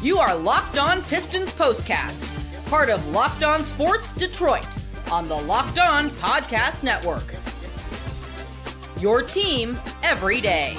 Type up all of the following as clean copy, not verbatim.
You are Locked On Pistons Postcast, part of Locked On Sports Detroit, on the Locked On Podcast Network. Your team every day.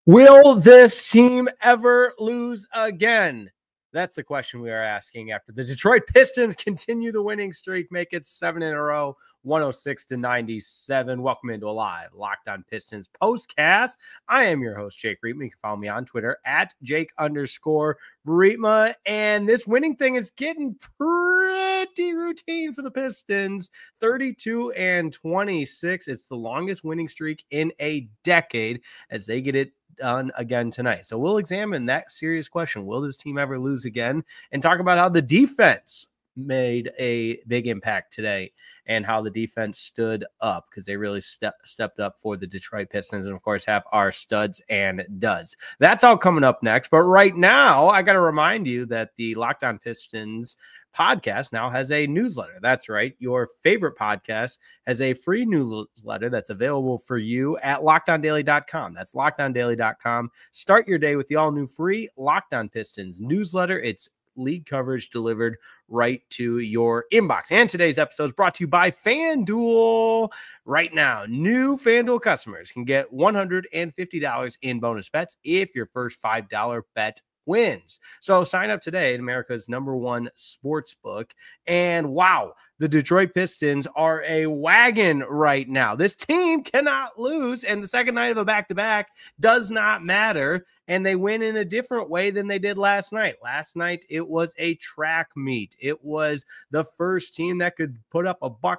Will this team ever lose again? That's the question we are asking after the Detroit Pistons continue the winning streak, make it 7 in a row, 106-97. Welcome into a live Locked On Pistons postcast. I am your host, Jake Reitman. You can follow me on Twitter at Jake_Reitma. And this winning thing is getting pretty routine for the Pistons. 32-26. It's the longest winning streak in a decade as they get it done again tonight. So we'll examine that serious question. Will this team ever lose again? And talk about how the defense made a big impact today and how the defense stood up, because they really stepped up for the Detroit Pistons, and of course have our studs and duds. That's all coming up next. But right now, I got to remind you that the Locked On Pistons podcast now has a newsletter. That's right. Your favorite podcast has a free newsletter that's available for you at LockedOnDaily.com. That's LockedOnDaily.com. Start your day with the all-new free Locked On Pistons newsletter. It's league coverage delivered right to your inbox. And today's episode is brought to you by FanDuel. Right now, new FanDuel customers can get $150 in bonus bets if your first $5 bet wins. So sign up today at America's #1 sports book. And wow, the Detroit Pistons are a wagon right now. This team cannot lose, and the second night of a back-to-back does not matter, and they win in a different way than they did last night. Last night, it was a track meet. It was the first team that could put up a $150.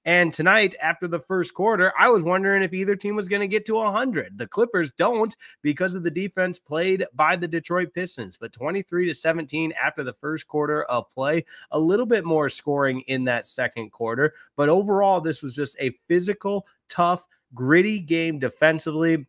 And tonight, after the first quarter, I was wondering if either team was going to get to 100. The Clippers don't because of the defense played by the Detroit Pistons. But 23-17 after the first quarter of play, a little bit more scoring in that second quarter. But overall, this was just a physical, tough, gritty game defensively.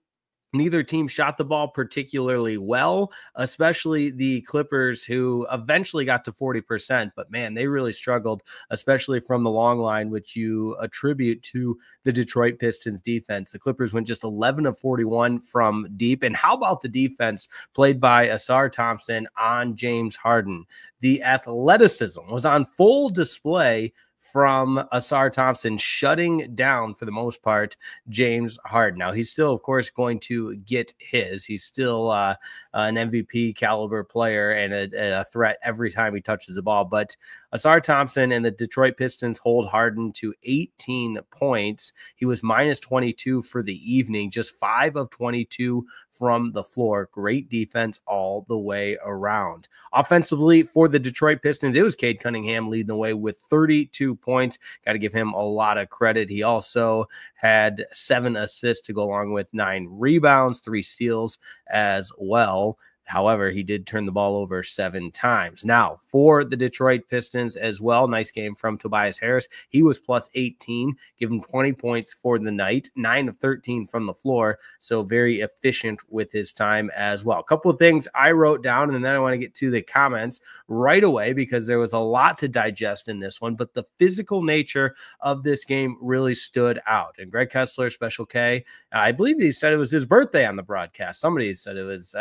Neither team shot the ball particularly well, especially the Clippers, who eventually got to 40%. But, man, they really struggled, especially from the long line, which you attribute to the Detroit Pistons defense. The Clippers went just 11 of 41 from deep. And how about the defense played by Ausar Thompson on James Harden? The athleticism was on full display from Ausar Thompson, shutting down, for the most part, James Harden. Now, he's still, of course, going to get his. He's still an MVP caliber player and a threat every time he touches the ball. But Ausar Thompson and the Detroit Pistons hold Harden to 18 points. He was minus 22 for the evening, just 5 of 22 from the floor. Great defense all the way around. Offensively for the Detroit Pistons, it was Cade Cunningham leading the way with 32 points. Got to give him a lot of credit. He also had 7 assists to go along with 9 rebounds, 3 steals as well. However, he did turn the ball over 7 times. Now, for the Detroit Pistons as well, nice game from Tobias Harris. He was plus 18, give him 20 points for the night, 9 of 13 from the floor, so very efficient with his time as well. A couple of things I wrote down, and then I want to get to the comments right away because there was a lot to digest in this one, but the physical nature of this game really stood out. And Greg Kessler, Special K, I believe he said it was his birthday on the broadcast. Somebody said it was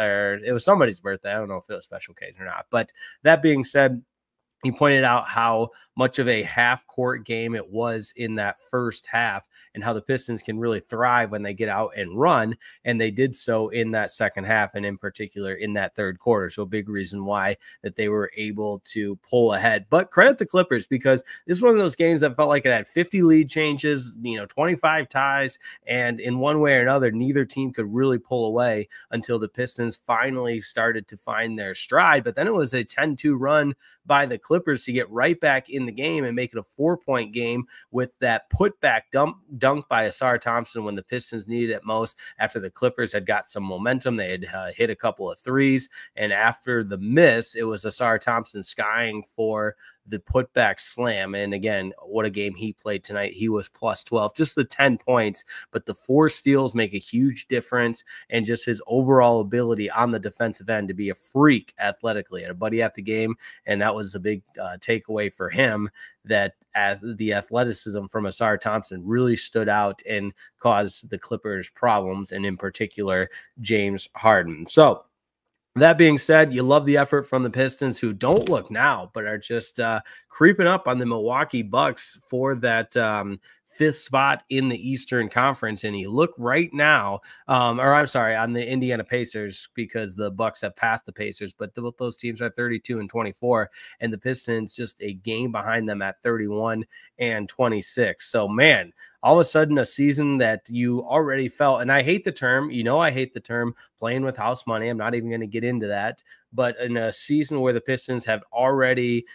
somebody's birthday. I don't know if it was Special K's or not. But that being said, he pointed out how much of a half-court game it was in that first half and how the Pistons can really thrive when they get out and run, and they did so in that second half and in particular in that third quarter. So a big reason why that they were able to pull ahead. But credit the Clippers because this is one of those games that felt like it had 50 lead changes, 25 ties, and in one way or another, neither team could really pull away until the Pistons finally started to find their stride. But then it was a 10-2 run by the Clippers to get right back in the game and make it a 4-point game with that putback dunk by Ausar Thompson when the Pistons needed it most. After the Clippers had got some momentum, they had hit a couple of threes, and after the miss, it was Ausar Thompson skying for the putback slam. And again, what a game he played tonight. He was plus 12, just the 10 points, but the 4 steals make a huge difference, and just his overall ability on the defensive end to be a freak athletically. I had a buddy at the game, and that was a big takeaway for him, that as the athleticism from Asar Thompson really stood out and caused the Clippers problems, and in particular, James Harden. So that being said, you love the effort from the Pistons, who don't look now, but are just creeping up on the Milwaukee Bucks for that 5th spot in the Eastern Conference. And you look right now, on the Indiana Pacers, because the Bucks have passed the Pacers, but both those teams are 32-24, and the Pistons just a game behind them at 31-26. So, man, all of a sudden a season that you already felt, and I hate the term, I hate the term playing with house money. I'm not even going to get into that, but in a season where the Pistons have already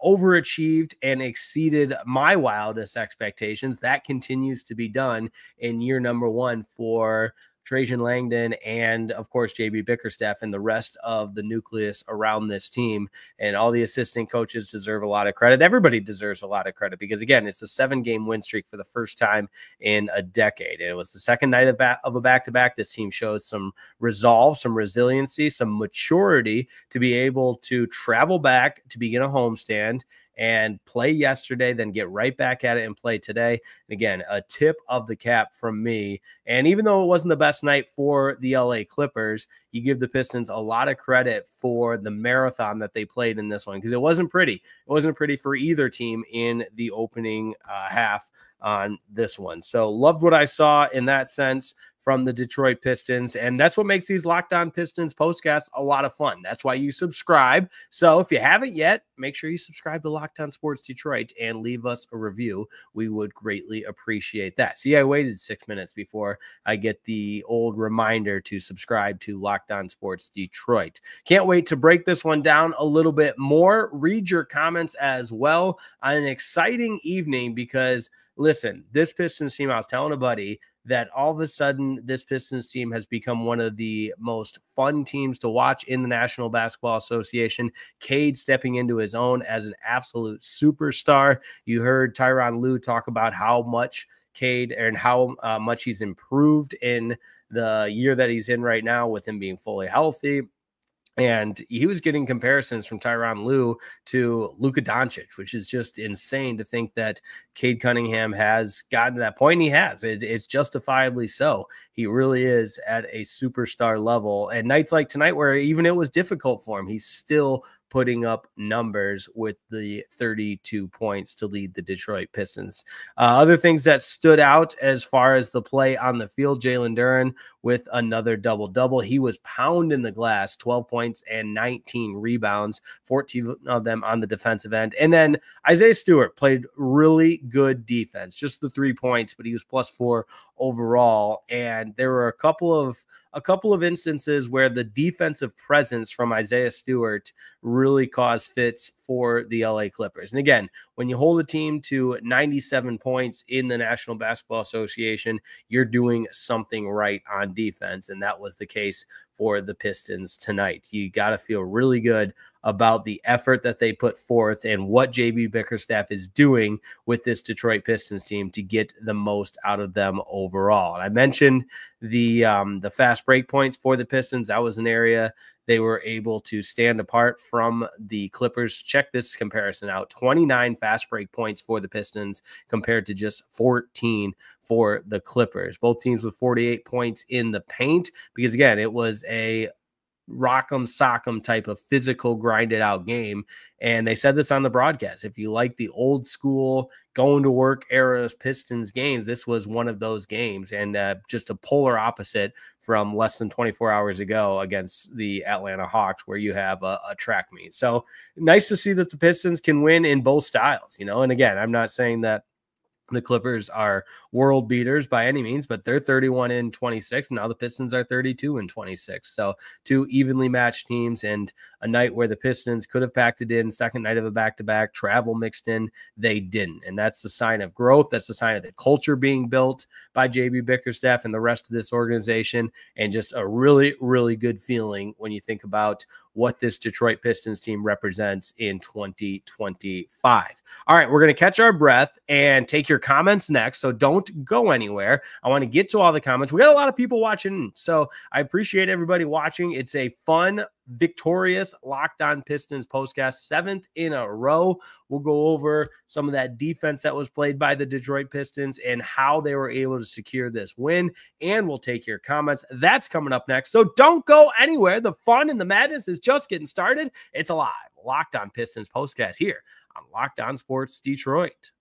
overachieved and exceeded my wildest expectations, that continues to be done in year number 1 for Trajan Langdon and, of course, JB Bickerstaff and the rest of the nucleus around this team. And all the assistant coaches deserve a lot of credit. Everybody deserves a lot of credit because, again, it's a 7-game win streak for the first time in a decade. And it was the second night of a back-to-back. This team shows some resolve, some resiliency, some maturity to be able to travel back to begin a homestand and play yesterday, then get right back at it and play today. And again, a tip of the cap from me. And even though it wasn't the best night for the LA Clippers, you give the Pistons a lot of credit for the marathon that they played in this one, because it wasn't pretty. It wasn't pretty for either team in the opening half on this one. So loved what I saw in that sense from the Detroit Pistons. And that's what makes these Locked On Pistons postcasts a lot of fun. That's why you subscribe. So if you haven't yet, make sure you subscribe to Locked On Sports Detroit and leave us a review. We would greatly appreciate that. See, I waited 6 minutes before I get the old reminder to subscribe to Locked On Sports Detroit. Can't wait to break this one down a little bit more. Read your comments as well on an exciting evening, because listen, this Pistons team, I was telling a buddy that all of a sudden this Pistons team has become one of the most fun teams to watch in the National Basketball Association. Cade stepping into his own as an absolute superstar. You heard Tyronn Lue talk about how much Cade and how much he's improved in the year that he's in right now with him being fully healthy. And he was getting comparisons from Tyronn Lue to Luka Doncic, which is just insane to think that Cade Cunningham has gotten to that point. And he has. It's justifiably so. He really is at a superstar level. And nights like tonight, where even it was difficult for him, he's still putting up numbers with the 32 points to lead the Detroit Pistons. Other things that stood out as far as the play on the field, Jalen Duren with another double-double. He was pounding the glass, 12 points and 19 rebounds, 14 of them on the defensive end. And then Isaiah Stewart played really good defense, just the 3 points, but he was +4 overall. And there were a couple of instances where the defensive presence from Isaiah Stewart really caused fits for the LA Clippers. And again, when you hold a team to 97 points in the National Basketball Association, you're doing something right on defense. And that was the case for the Pistons tonight. You got to feel really good about the effort that they put forth and what JB Bickerstaff is doing with this Detroit Pistons team to get the most out of them overall. And I mentioned the fast break points for the Pistons. That was an area they were able to stand apart from the Clippers. Check this comparison out. 29 fast break points for the Pistons compared to just 14 for the Clippers. Both teams with 48 points in the paint, because again, it was a rock'em sock'em type of physical grinded out game. And they said this on the broadcast. If you like the old school going to work era Pistons games, this was one of those games, and just a polar opposite from less than 24 hours ago against the Atlanta Hawks, where you have a track meet. So nice to see that the Pistons can win in both styles, and again, I'm not saying that the Clippers are world beaters by any means, but they're 31-26. Now the Pistons are 32-26. So two evenly matched teams, and a night where the Pistons could have packed it in, second night of a back-to-back, travel mixed in, they didn't. And that's the sign of growth. That's the sign of the culture being built by JB Bickerstaff and the rest of this organization, and just a really, really good feeling when you think about what this Detroit Pistons team represents in 2025. All right, we're going to catch our breath and take your comments next, so don't go anywhere. I want to get to all the comments. We got a lot of people watching, so I appreciate everybody watching. It's a fun, victorious Locked On Pistons postcast, 7th in a row. We'll go over some of that defense that was played by the Detroit Pistons and how they were able to secure this win, and we'll take your comments. That's coming up next, so don't go anywhere. The fun and the madness is just getting started. It's alive. Locked On Pistons postcast here on Locked On Sports Detroit.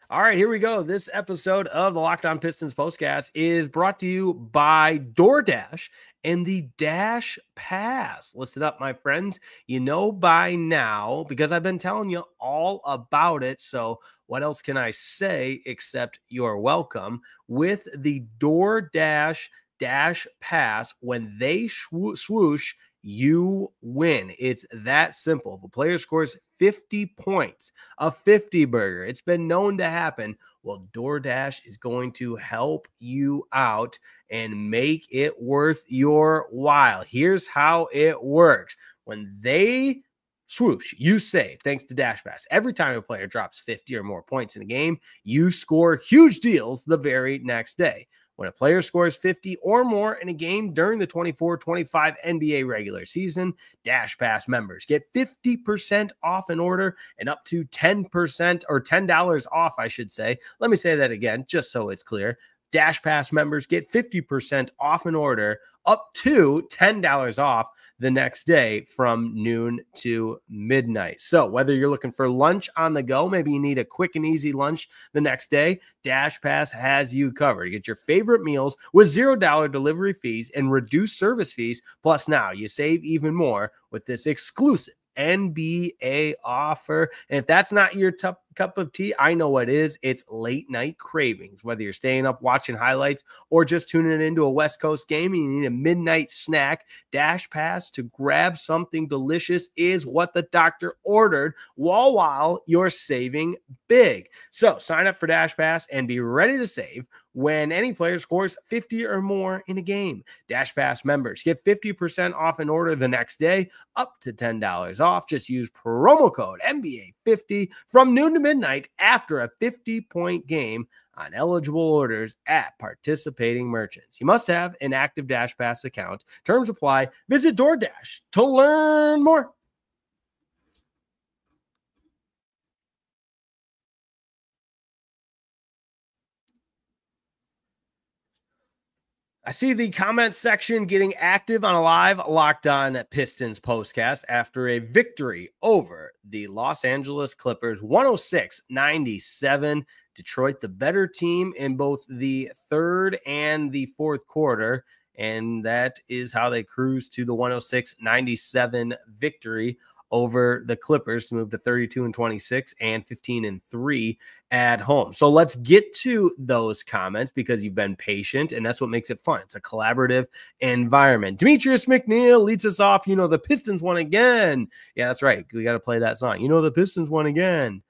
All right, here we go. This episode of the Locked On Pistons postcast is brought to you by DoorDash and the Dash Pass. Listen up, my friends. You know by now, because I've been telling you all about it, so what else can I say except you're welcome? With the DoorDash Dash Pass, when they swoosh, you win. It's that simple. If a player scores 50 points, a 50 burger, it's been known to happen. Well, DoorDash is going to help you out and make it worth your while. Here's how it works. When they swoosh, you save thanks to Dash Pass. Every time a player drops 50 or more points in a game, you score huge deals the very next day. When a player scores 50 or more in a game during the 24-25 NBA regular season, Dash Pass members get 50% off an order and up to 10% or $10 off, I should say. Let me say that again, just so it's clear. Dash Pass members get 50% off an order, up to $10 off the next day from noon to midnight. So whether you're looking for lunch on the go, maybe you need a quick and easy lunch the next day, Dash Pass has you covered. Get your favorite meals with $0 delivery fees and reduced service fees. Plus now you save even more with this exclusive NBA offer. And if that's not your cup of tea, I know what is. It's late night cravings. Whether you're staying up watching highlights or just tuning into a West Coast game and you need a midnight snack, Dash Pass to grab something delicious is what the doctor ordered while you're saving big. So sign up for Dash Pass and be ready to save when any player scores 50 or more in a game. Dash Pass members get 50% off an order the next day, up to $10 off. Just use promo code NBA50 from noon to midnight after a 50-point game on eligible orders at participating merchants. You must have an active Dash Pass account. Terms apply. Visit DoorDash to learn more. I see the comment section getting active on a live Locked On Pistons postcast after a victory over the Los Angeles Clippers, 106-97. Detroit, the better team in both the third and the fourth quarter, and that is how they cruised to the 106-97 victory over the Clippers to move to 32-26 and 15-3 at home. So let's get to those comments because you've been patient, and that's what makes it fun. It's a collaborative environment. Demetrius McNeil leads us off. You know, the Pistons won again. Yeah, that's right. We got to play that song. You know, the Pistons won again.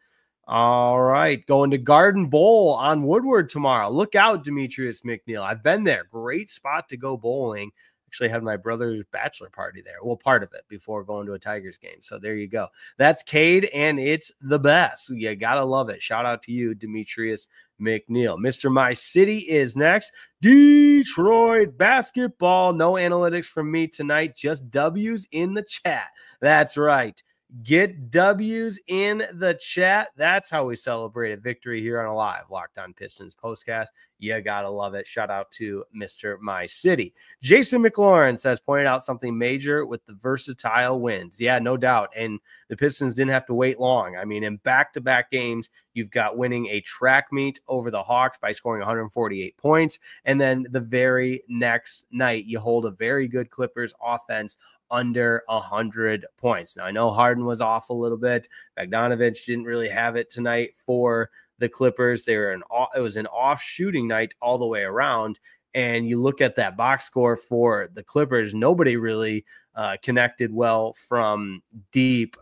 All right, going to Garden Bowl on Woodward tomorrow. Look out, Demetrius McNeil. I've been there. Great spot to go bowling. Actually had my brother's bachelor party there. Well, part of it before going to a Tigers game. So there you go. That's Cade, and it's the best. You got to love it. Shout out to you, Demetrius McNeil. Mr. My City is next. Detroit basketball. No analytics from me tonight. Just W's in the chat. That's right. Get W's in the chat. That's how we celebrate a victory here on a live Locked On Pistons postcast. You gotta love it. Shout out to Mr. My City. Jason McLaurin says, pointed out something major with the versatile wins. Yeah, no doubt. And the Pistons didn't have to wait long. I mean, in back-to-back games, you've got winning a track meet over the Hawks by scoring 148 points. And then the very next night, you hold a very good Clippers offense under 100 points. Now, I know Harden was off a little bit. Bogdanovich didn't really have it tonight for the Clippers. It was an off shooting night all the way around. And you look at that box score for the Clippers, nobody really connected well from deep.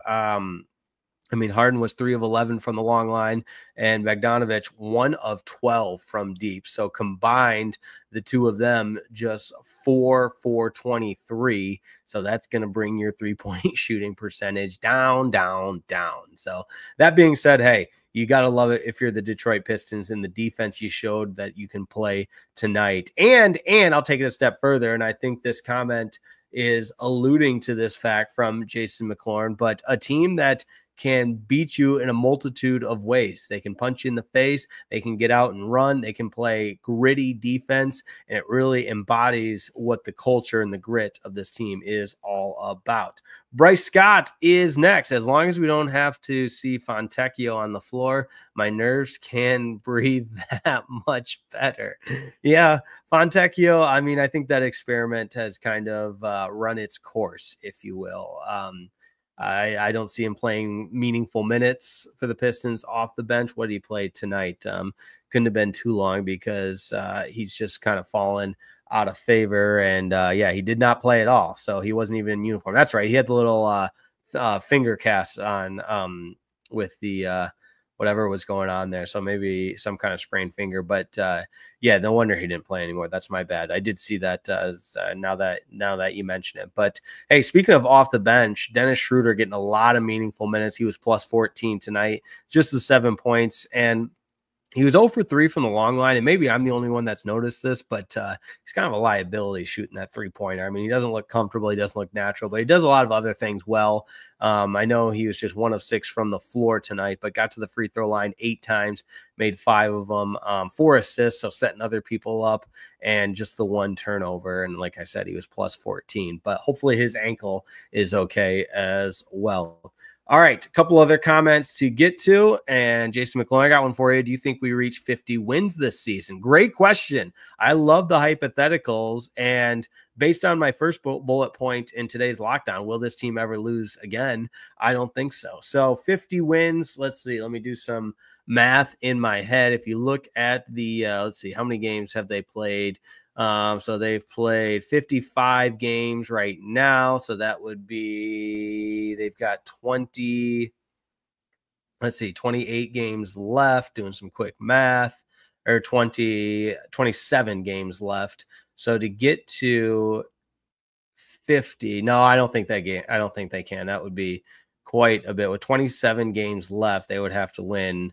I mean, Harden was 3 of 11 from the long line, and Bogdanovic 1 of 12 from deep. So combined, the two of them just 4-for-23. So that's going to bring your 3-point shooting percentage down. So that being said, hey, you got to love it if you're the Detroit Pistons, and the defense you showed that you can play tonight. And I'll take it a step further, and I think this comment is alluding to this fact from Jason McLaurin, but a team that can beat you in a multitude of ways. They can punch you in the face. They can get out and run. They can play gritty defense, and it really embodies what the culture and the grit of this team is all about. Bryce Scott is next. As long as we don't have to see Fontecchio on the floor, my nerves can breathe that much better. Yeah, Fontecchio, I mean, I think that experiment has kind of run its course, if you will. I don't see him playing meaningful minutes for the Pistons off the bench. What did he play tonight? Couldn't have been too long because he's just kind of fallen out of favor. And yeah, he did not play at all. So he wasn't even in uniform. That's right. He had the little finger cast on with the whatever was going on there. So maybe some kind of sprained finger. But yeah, no wonder he didn't play anymore. That's my bad. I did see that now that you mention it. But hey, speaking of off the bench, Dennis Schroeder getting a lot of meaningful minutes. He was plus 14 tonight, just the 7 points. And he was 0 for 3 from the long line, and maybe I'm the only one that's noticed this, but he's kind of a liability shooting that three-pointer. I mean, he doesn't look comfortable. He doesn't look natural, but he does a lot of other things well. I know he was just 1 of 6 from the floor tonight, but got to the free throw line 8 times, made 5 of them, 4 assists, so setting other people up, and just the 1 turnover. And like I said, he was plus 14, but hopefully his ankle is okay as well. All right, a couple other comments to get to. And Jason McClellan, I got one for you. Do you think we reach 50 wins this season? Great question. I love the hypotheticals. And based on my first bullet point in today's lockdown, will this team ever lose again? I don't think so. So 50 wins. Let's see. Let me do some math in my head. If you look at the, let's see, how many games have they played? So they've played 55 games right now. So that would be, they've got 28 games left, doing some quick math, or 27 games left. So to get to 50, no, I don't think they can. That would be quite a bit. With 27 games left, they would have to win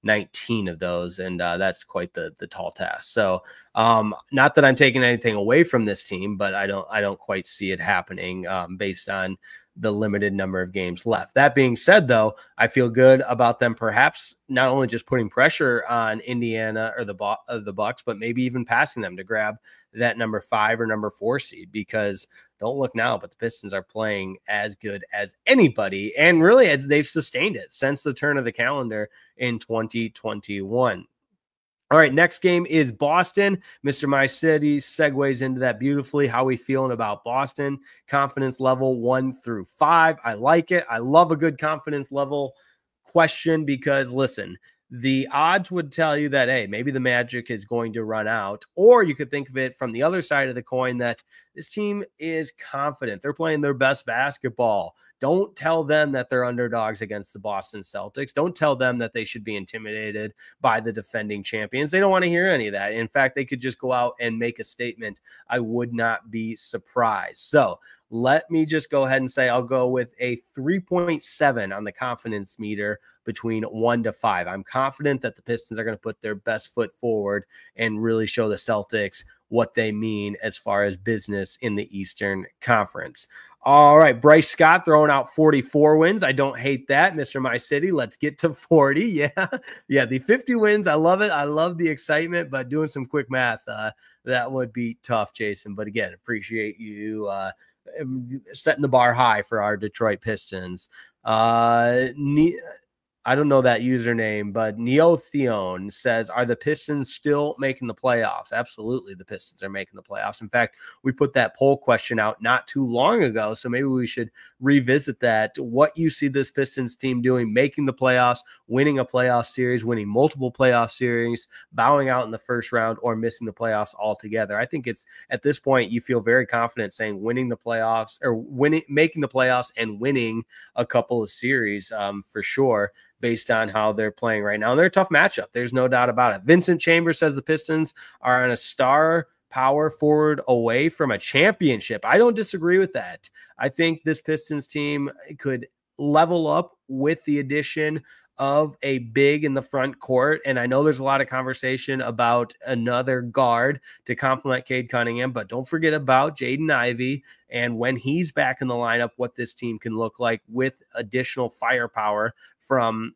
19 of those, and that's quite the tall task. So not that I'm taking anything away from this team, but I don't quite see it happening based on the limited number of games left. That being said, though, I feel good about them perhaps not only just putting pressure on Indiana or the Bucks, but maybe even passing them to grab that number 5 or number 4 seed, because don't look now, but the Pistons are playing as good as anybody, and really as they've sustained it since the turn of the calendar in 2021. All right, next game is Boston. Mr. My City segues into that beautifully. How are we feeling about Boston? Confidence level 1 through 5. I like it. I love a good confidence level question because, listen, the odds would tell you that, hey, maybe the magic is going to run out. Or you could think of it from the other side of the coin that this team is confident. They're playing their best basketball. Don't tell them that they're underdogs against the Boston Celtics. Don't tell them that they should be intimidated by the defending champions. They don't want to hear any of that. In fact, they could just go out and make a statement. I would not be surprised. So let me just go ahead and say I'll go with a 3.7 on the confidence meter between 1 to 5. I'm confident that the Pistons are going to put their best foot forward and really show the Celtics what they mean as far as business in the Eastern Conference. All right, Bryce Scott throwing out 44 wins. I don't hate that, Mr. My City. Let's get to 40. Yeah, the 50 wins. I love it. I love the excitement, but doing some quick math, that would be tough, Jason. But again, appreciate you setting the bar high for our Detroit Pistons. I don't know that username, but Neotheon says, are the Pistons still making the playoffs? Absolutely, the Pistons are making the playoffs. In fact, we put that poll question out not too long ago, so maybe we should revisit that. What you see this Pistons team doing, making the playoffs, winning a playoff series, winning multiple playoff series, bowing out in the first round, or missing the playoffs altogether. I think it's at this point you feel very confident saying winning the playoffs or making the playoffs and winning a couple of series for sure, based on how they're playing right now. And they're a tough matchup. There's no doubt about it. Vincent Chambers says the Pistons are on a star power forward away from a championship. I don't disagree with that. I think this Pistons team could level up with the addition of a big in the front court. And I know there's a lot of conversation about another guard to complement Cade Cunningham, but don't forget about Jaden Ivey. And when he's back in the lineup, what this team can look like with additional firepower from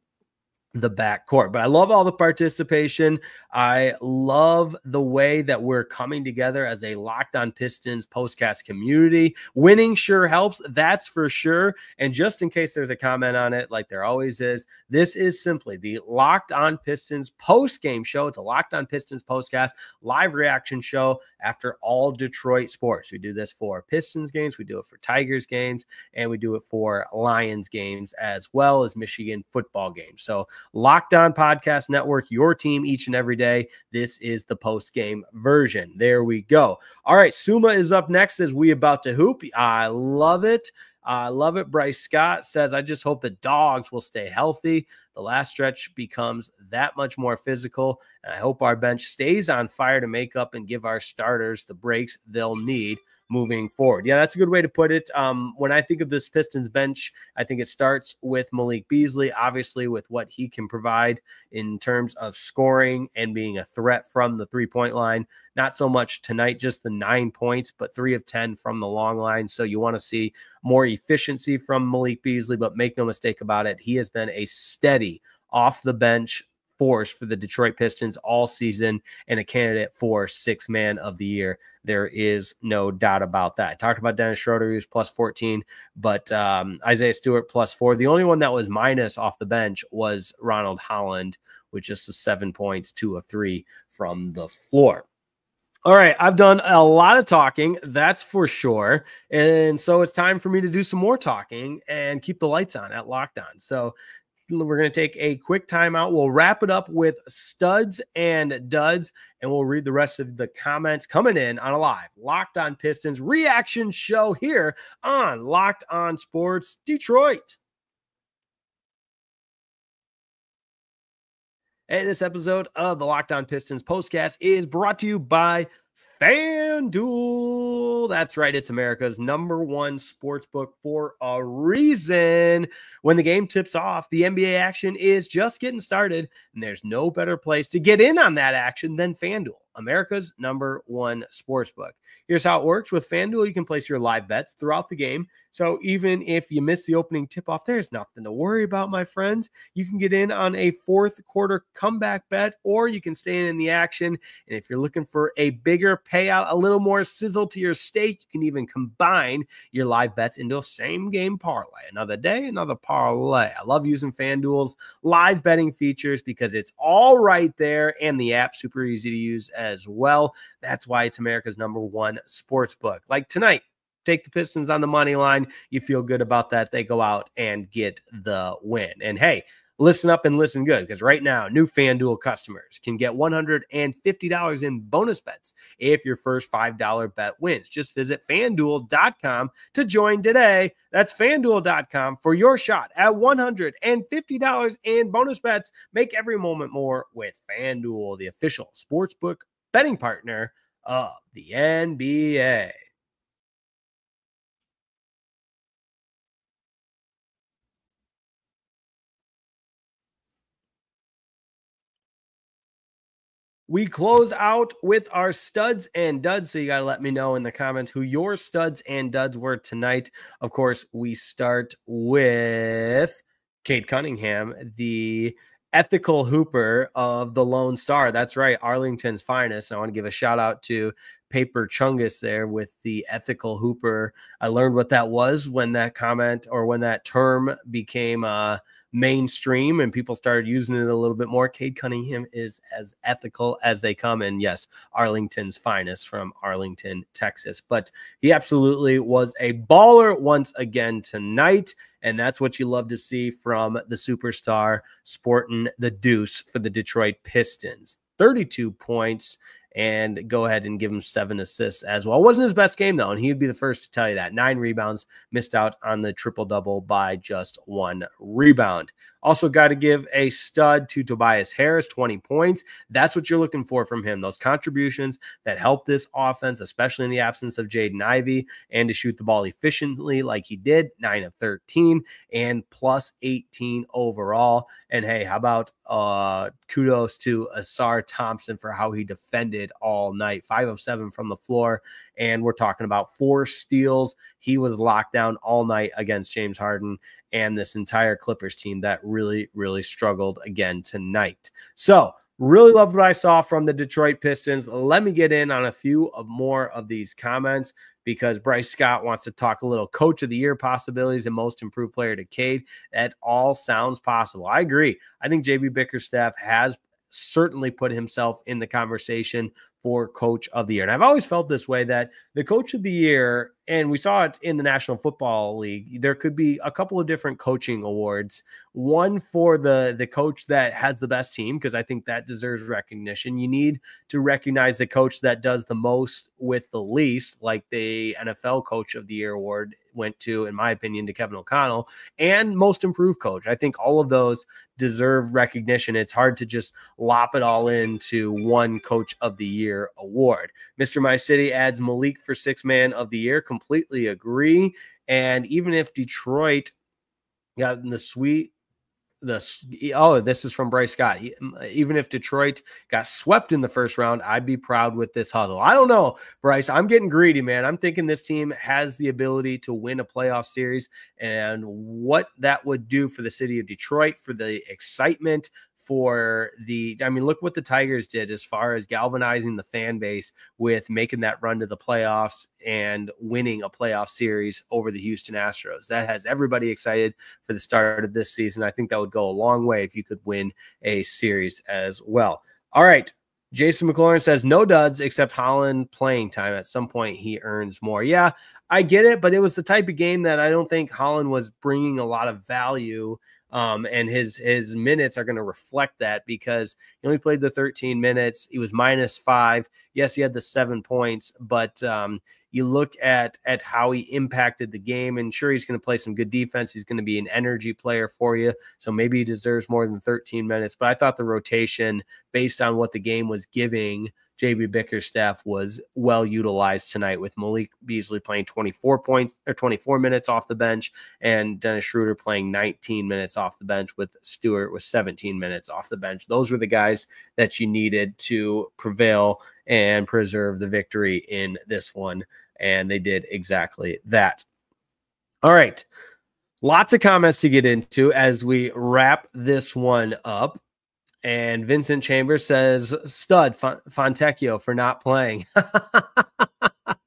the backcourt. But I love all the participation. I love the way that we're coming together as a Locked On Pistons postcast community. Winning sure helps, that's for sure. And just in case there's a comment on it, like there always is, this is simply the Locked On Pistons post-game show. It's a Locked On Pistons postcast live reaction show after all Detroit sports. We do this for Pistons games, we do it for Tigers games, and we do it for Lions games as well as Michigan football games. So Locked On Podcast Network, your team each and every day. This is the post-game version. There we go. All right, Suma is up next as we about to hoop. I love it. I love it. Bryce Scott says, I just hope the dogs will stay healthy. The last stretch becomes that much more physical, and I hope our bench stays on fire to make up and give our starters the breaks they'll need moving forward. Yeah, that's a good way to put it. When I think of this Pistons bench, I think it starts with Malik Beasley, obviously with what he can provide in terms of scoring and being a threat from the three-point line. Not so much tonight, just the 9 points, but 3 of 10 from the long line. So you want to see more efficiency from Malik Beasley, but make no mistake about it, he has been a steady off the bench force for the Detroit Pistons all season and a candidate for sixth man of the year. There is no doubt about that. I talked about Dennis Schroeder, who's plus 14, but Isaiah Stewart plus 4. The only one that was minus off the bench was Ronald Holland with just a 7 points, 2 of 3 from the floor. All right, I've done a lot of talking, that's for sure. And so it's time for me to do some more talking and keep the lights on at Locked On. So we're going to take a quick timeout. We'll wrap it up with studs and duds, and we'll read the rest of the comments coming in on a live Locked On Pistons reaction show here on Locked On Sports Detroit. Hey, this episode of the Locked On Pistons postcast is brought to you by FanDuel. That's right. It's America's #1 sportsbook for a reason. When the game tips off, the NBA action is just getting started, and there's no better place to get in on that action than FanDuel, America's #1 sportsbook. Here's how it works. With FanDuel, you can place your live bets throughout the game. So even if you miss the opening tip-off, there's nothing to worry about, my friends. You can get in on a fourth quarter comeback bet, or you can stay in the action. And if you're looking for a bigger payout, a little more sizzle to your steak, you can even combine your live bets into a same-game parlay. Another day, another parlay. I love using FanDuel's live betting features because it's all right there, and the app's super easy to use as well. That's why it's America's #1 sportsbook. Like tonight, take the Pistons on the money line. You feel good about that. They go out and get the win. And hey, listen up and listen good, because right now, new FanDuel customers can get $150 in bonus bets if your first $5 bet wins. Just visit FanDuel.com to join today. That's FanDuel.com for your shot at $150 in bonus bets. Make every moment more with FanDuel, the official sportsbook betting partner of the NBA. We close out with our studs and duds. So you got to let me know in the comments who your studs and duds were tonight. Of course, we start with Cade Cunningham, the ethical hooper of the Lone Star. That's right, Arlington's finest. I want to give a shout out to Paper Chungus there with the ethical hooper. I learned what that was when that comment or when that term became mainstream and people started using it a little bit more. Cade Cunningham is as ethical as they come. And yes, Arlington's finest from Arlington, Texas. But he absolutely was a baller once again tonight. And that's what you love to see from the superstar sporting the deuce for the Detroit Pistons. 32 points, and go ahead and give him 7 assists as well. It wasn't his best game, though, and he'd be the first to tell you that. 9 rebounds, missed out on the triple-double by just 1 rebound. Also got to give a stud to Tobias Harris, 20 points. That's what you're looking for from him, those contributions that help this offense, especially in the absence of Jaden Ivey, and to shoot the ball efficiently like he did, 9 of 13, and plus 18 overall. And hey, how about kudos to Asar Thompson for how he defended all night, 5 of 7 from the floor. And we're talking about 4 steals. He was locked down all night against James Harden and this entire Clippers team that really, really struggled again tonight. So really loved what I saw from the Detroit Pistons. Let me get in on a few of more of these comments because Bryce Scott wants to talk a little coach of the year possibilities and most improved player to Cade. That all sounds possible. I agree. I think JB Bickerstaff has certainly put himself in the conversation for coach of the year. And I've always felt this way, that the coach of the year, and we saw it in the National Football League, there could be a couple of different coaching awards. One for the coach that has the best team, because I think that deserves recognition. You need to recognize the coach that does the most with the least, like the NFL Coach of the Year award went to, in my opinion, to Kevin O'Connell, and most improved coach. I think all of those deserve recognition. It's hard to just lop it all into one coach of the year award. Mr. My City adds Malik for 6th man of the year. Completely agree. And even if Detroit got in the this is from Bryce Scott. Even if Detroit got swept in the first round, I'd be proud with this huddle. I don't know, Bryce. I'm getting greedy, man. I'm thinking this team has the ability to win a playoff series, and what that would do for the city of Detroit, for the excitement, look what the Tigers did as far as galvanizing the fan base with making that run to the playoffs and winning a playoff series over the Houston Astros. That has everybody excited for the start of this season. I think that would go a long way if you could win a series as well. All right. Jason McLaurin says no duds except Holland playing time. At some point he earns more. Yeah, I get it, but it was the type of game that I don't think Holland was bringing a lot of value. And his minutes are going to reflect that, because he only played the 13 minutes. He was -5. Yes, he had the 7 points, but you look at how he impacted the game, and sure, he's going to play some good defense. He's going to be an energy player for you. So maybe he deserves more than 13 minutes, but I thought the rotation based on what the game was giving JB Bickerstaff was well utilized tonight, with Malik Beasley playing 24 minutes off the bench, and Dennis Schroeder playing 19 minutes off the bench, with Stewart with 17 minutes off the bench. Those were the guys that you needed to prevail and preserve the victory in this one, and they did exactly that. All right. Lots of comments to get into as we wrap this one up. And Vincent Chambers says, stud Fontecchio for not playing.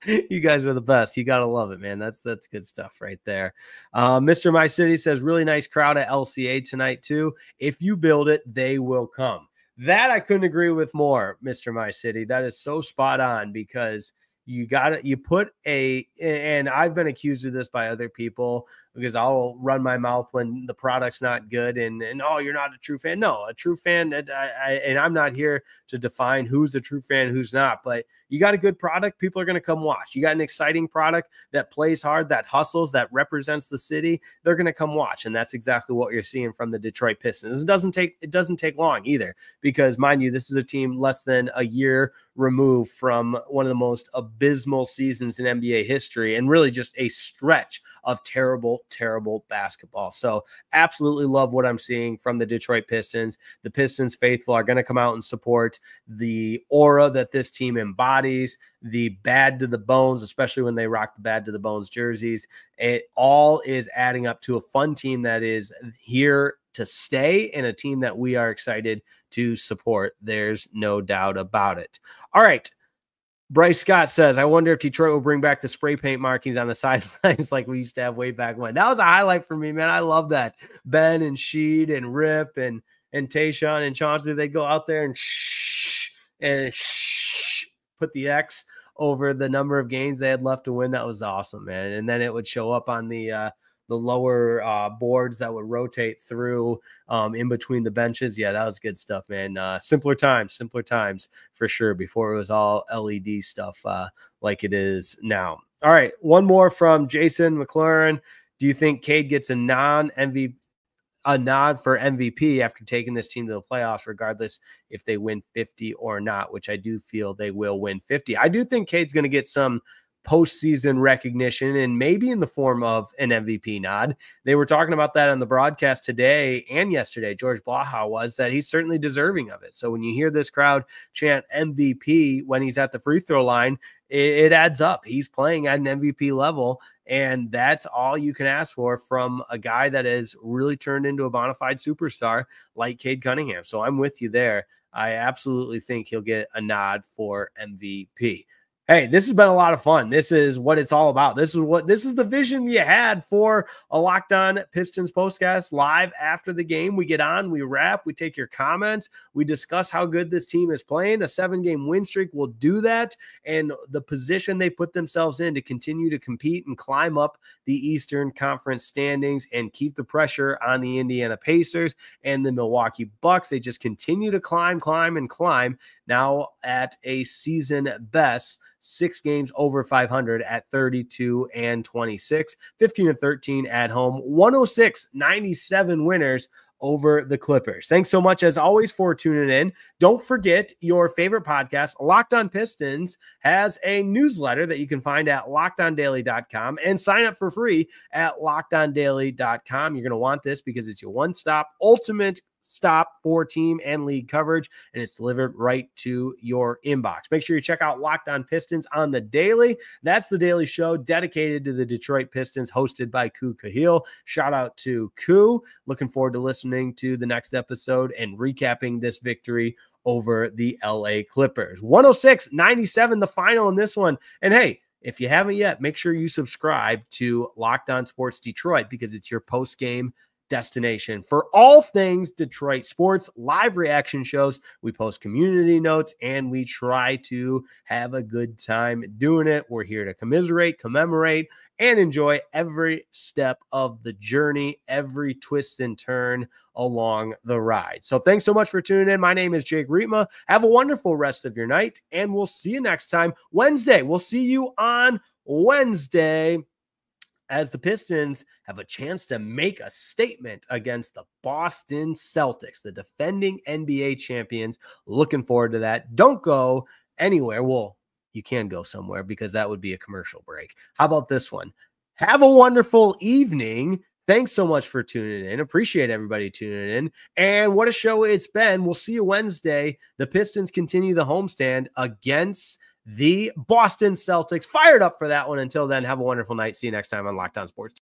You guys are the best. You got to love it, man. That's good stuff right there. Mr. My City says, really nice crowd at LCA tonight, too. If you build it, they will come. That I couldn't agree with more, Mr. My City. That is so spot on, because you put and I've been accused of this by other people, because I'll run my mouth when the product's not good and oh, you're not a true fan. No, a true fan, and I'm not here to define who's a true fan, who's not, but you got a good product, people are going to come watch. You got an exciting product that plays hard, that hustles, that represents the city, they're going to come watch. And that's exactly what you're seeing from the Detroit Pistons. It doesn't take long either, because mind you, this is a team less than a year removed from one of the most abysmal seasons in NBA history, and really just a stretch of terrible basketball. So absolutely love what I'm seeing from the Detroit Pistons. The Pistons faithful are going to come out and support the aura that this team embodies, the bad to the bones, especially when they rock the bad to the bones jerseys. It all is adding up to a fun team that is here to stay, and a team that we are excited to support. There's no doubt about it. All right. Bryce Scott says, I wonder if Detroit will bring back the spray paint markings on the sidelines like we used to have way back when. That was a highlight for me, man. I love that. Ben and Sheed and Rip and Tayshaun and Chauncey, they go out there and put the X over the number of games they had left to win. That was awesome, man. And then it would show up on the lower boards that would rotate through in between the benches. Yeah, that was good stuff, man. Simpler times for sure, before it was all LED stuff like it is now. All right, one more from Jason McLaurin. Do you think Cade gets a nod for MVP after taking this team to the playoffs, regardless if they win 50 or not, which I do feel they will win 50. I do think Cade's going to get some postseason recognition, and maybe in the form of an MVP nod. They were talking about that on the broadcast today and yesterday. George Blaha was that he's certainly deserving of it. So when you hear this crowd chant MVP when he's at the free throw line, it adds up. He's playing at an MVP level, and that's all you can ask for from a guy that has really turned into a bona fide superstar like Cade Cunningham. So I'm with you there. I absolutely think he'll get a nod for MVP. Hey, this has been a lot of fun. This is what it's all about. This is the vision you had for a Locked On Pistons postcast live after the game. We get on, we wrap, we take your comments, we discuss how good this team is playing. A 7-game win streak will do that, and the position they put themselves in to continue to compete and climb up the Eastern Conference standings and keep the pressure on the Indiana Pacers and the Milwaukee Bucks. They just continue to climb. Now at a season best, 6 games over 500 at 32-26, 15-13 at home, 106-97 winners over the Clippers. Thanks so much, as always, for tuning in. Don't forget your favorite podcast, Locked On Pistons, has a newsletter that you can find at lockedondaily.com and sign up for free at lockedondaily.com. You're going to want this because it's your one-stop ultimate stop for team and league coverage, and it's delivered right to your inbox. Make sure you check out Locked On Pistons on the daily. That's the daily show dedicated to the Detroit Pistons, hosted by Ku Kahil. Shout out to Ku. Looking forward to listening to the next episode and recapping this victory over the LA Clippers. 106-97, the final in this one. And hey, if you haven't yet, make sure you subscribe to Locked On Sports Detroit, because it's your post-game destination for all things Detroit sports, live reaction shows. We post community notes, and we try to have a good time doing it. We're here to commiserate, commemorate, and enjoy every step of the journey, every twist and turn along the ride. So thanks so much for tuning in. My name is Jake Rietma. Have a wonderful rest of your night, and we'll see you next time, Wednesday. We'll see you on Wednesday, as the Pistons have a chance to make a statement against the Boston Celtics, the defending NBA champions. Looking forward to that. Don't go anywhere. Well, you can go somewhere, because that would be a commercial break. How about this one? Have a wonderful evening. Thanks so much for tuning in. Appreciate everybody tuning in. And what a show it's been. We'll see you Wednesday. The Pistons continue the homestand against the Boston Celtics. Fired up for that one. Until then, have a wonderful night. See you next time on Locked On Sports.